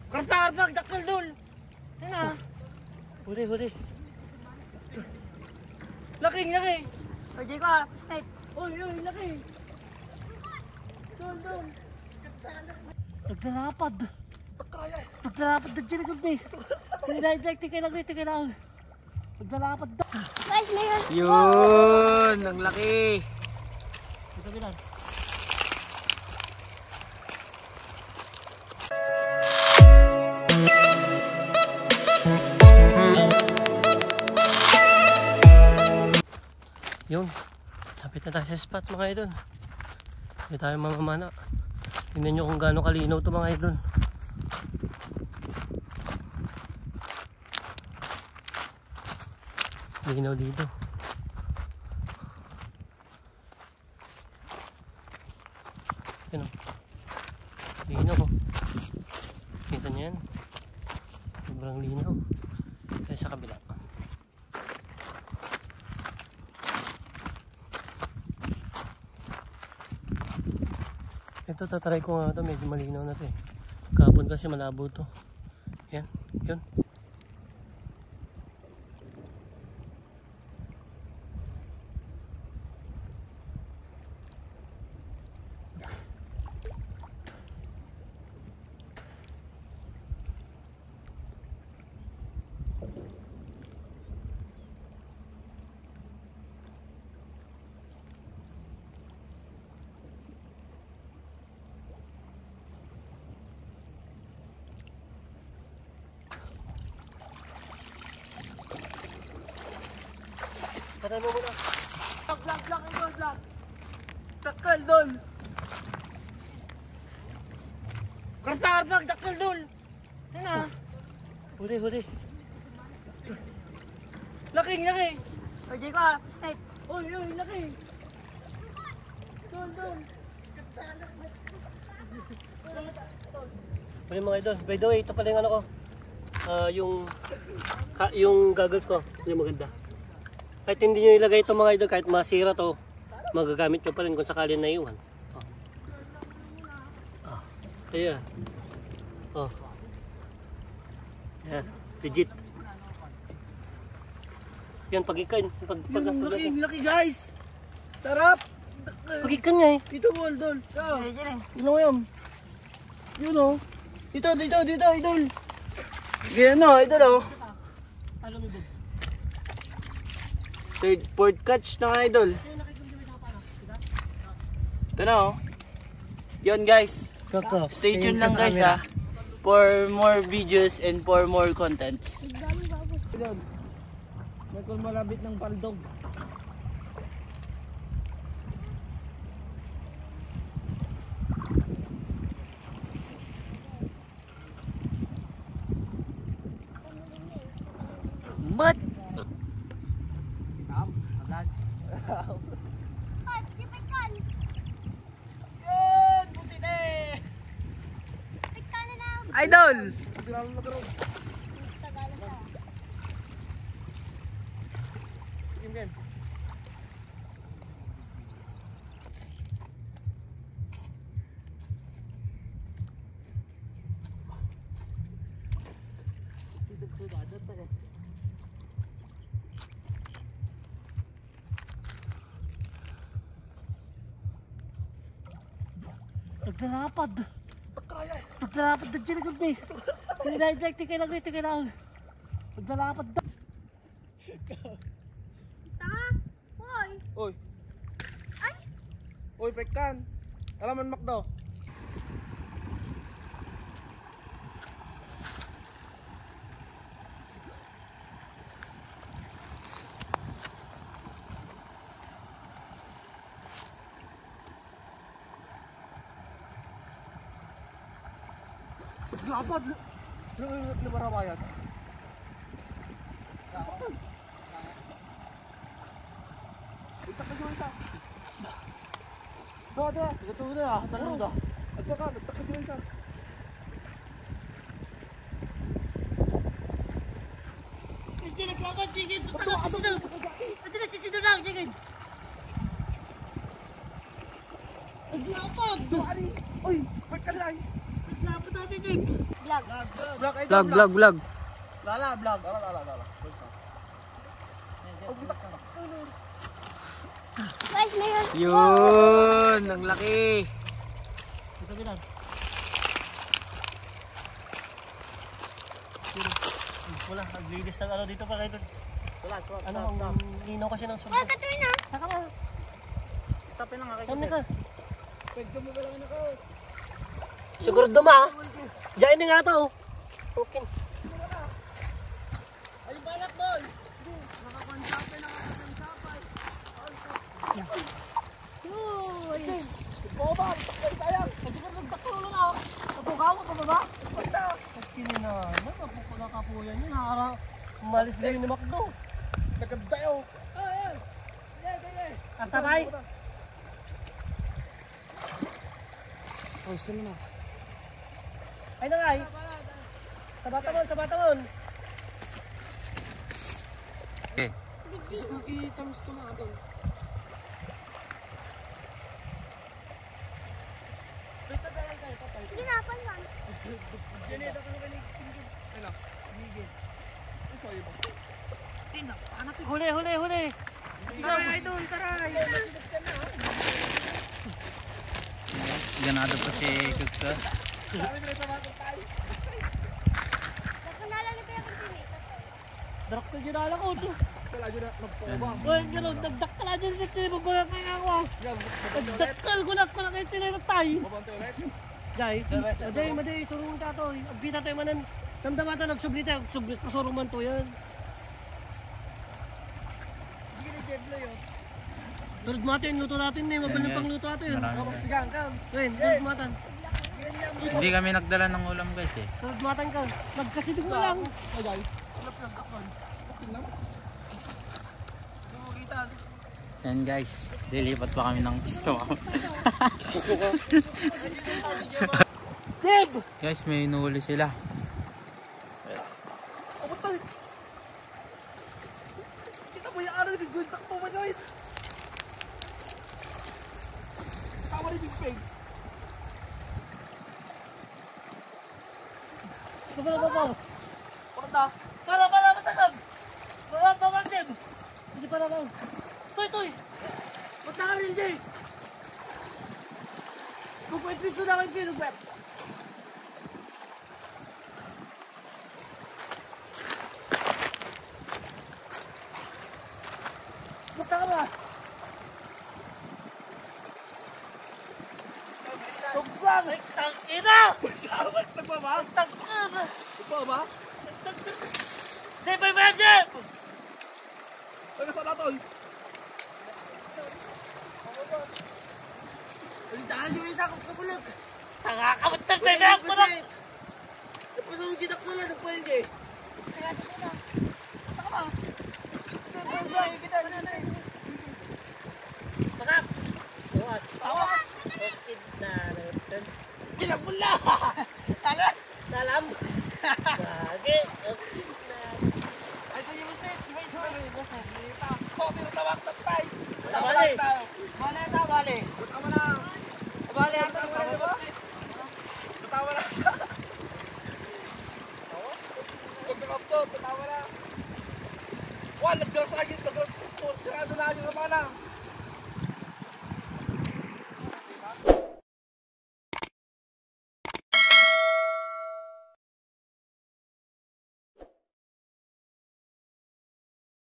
Karpag, dakal dol. Tina. Huli. Laki. O, Jay ko, snake. Oy, laki. Dol. Naglalapad na dyan agad eh. Tika lang. Naglalapad na. Guys, mayroon. Yun, ang laki. Ito bilang. Yun, lapit na tayo sa spot mga idol. Hindi tayo mamamana. Tingnan nyo kung gaano kalinaw ito mga idol. Linaw dito. Yan o. Linaw o. Kita nyo yan. Sobrang linaw. Kaya sa kabila. Ito tatry ko nga ito, medyo malinaw na ito eh. Kahapon kasi malabo ito. Yan, yun. Patay mo muna. Vlog. Dakal dol. Karpag, dakal dol. Tina. Huli. Laki. O, Jay ko, snake. Oy, laki. Dol. Huli mga idol. By the way, ito pala yung ano ko. Yung goggles ko. Yung maganda. Kahit hindi nyo ilagay ito mga idol, kahit masira to, magagamit nyo pa rin kung sakali na iwan. Ayan. Ayan. Legit. Yan, pag-ikan. Laki guys. Sarap. Pag-ikan nga eh. Dito bol dol. Jay, Jay. Ano yan? Yun o. Dito, idol. Ganyan o, idol o. Alam mo ba? Fourth catch na nga, idol. Ito na o. Yun guys. Stay tuned lang guys ha. For more videos and for more contents. May kung malabit ng baldog. But Idol! naglalapad na dyan agad eh. Tika lang. Naglalapad na. Tanga. Hoy. Oy, pekkan. Alaman makdo. Lapad. Lumarawayan. Ito ka yung isa. Doa. Ito na. Tanong da. Agpa ka. Ito ka yung isa. Hindi naglaban, Jigid. Ito na sisidol lang, Jigid. Naglapad! Uy! Ba't ka lang? Naglapad natin, Jig! Vlog. Lala, vlog. Guys, mayroon. Yun, ang laki. Ito bilang. Wala, naglilis ng ano dito pa kayo. Ano, ang linaw kasi ng sunod. Katuin na. Saka ba? Tapin lang Kami ka. Siguro duma. Diyan nga to. Okay. Ayun balak doon. Yun. Oo ba? Sayang. Hindi ka nagtatulo na. Nabukaw ka pa ba? Basta. Kininaman, ako ko nakapuyan yun. Harang, umalis na yun ni Macdo. Naganda yun. Ang tabay. Ay na nga eh. Sabatamon. Okay. Sige na, pansan. Huli. Ganado pa si Kukka. Nakunala na pa yung pinita. Darak na ginala ko. Wala dyan na. Well, gano'n, nagdaktal na dyan sa tinibagulak na nga ako. Nagdaktal ko na kayo tiniratay. Mabante ulit. Jai, maday, surungan ka to. Abita tayo manan. Damdamata, nagsubli tayo. Surungan to yan. Hindi ka na Jeblo yun. Turod natin, luto natin eh. Mabiling pang luto natin. Marami. Sigang kam. Ngayon, turod matan. Hindi kami nagdala ng ulam guys eh. Turod matan ka. Magkasidig mo lang. Ay guys. Wala pa nagkakon. Tingnan mo. Hindi mo kita. Yan guys, lilipat pa kami ng pisto. Jeb! Guys, may inuhuli sila. Abot tayo. Kita mo yung araw ni Good Takto mo guys. Tawa ni Big Peg. Babaw. Pagkata. Para, matakab. Babaw, Jeb. Hindi para baw. Toy. Punta kami hindi. Kung pisto na kayo pinugwep. Punta ka ba? Tugbang! Tangina! Sawat nagbaba? Tangina! Nagbaba? Jeb, may Jeb! Ay, nasa nato. Dahil yung isa kong kabulag. Nakakabot ng bebe ako na! Tapos ang gidak mo lang, pwede. Taka ba? Ito, pwede. Kita. Makap! Awas! Okay na natin. Ginapula! Talan! Dalam! Lagi! Okay na. Ay, ito yung set. May set. Oh, tinatawag tatay. Bale! Bale. Tama na. Bale, ata na ba? Tatawa na. Huwag nakapsot, tatawa na. Wala, nagdalas sa akin. Sirado na yung kamana.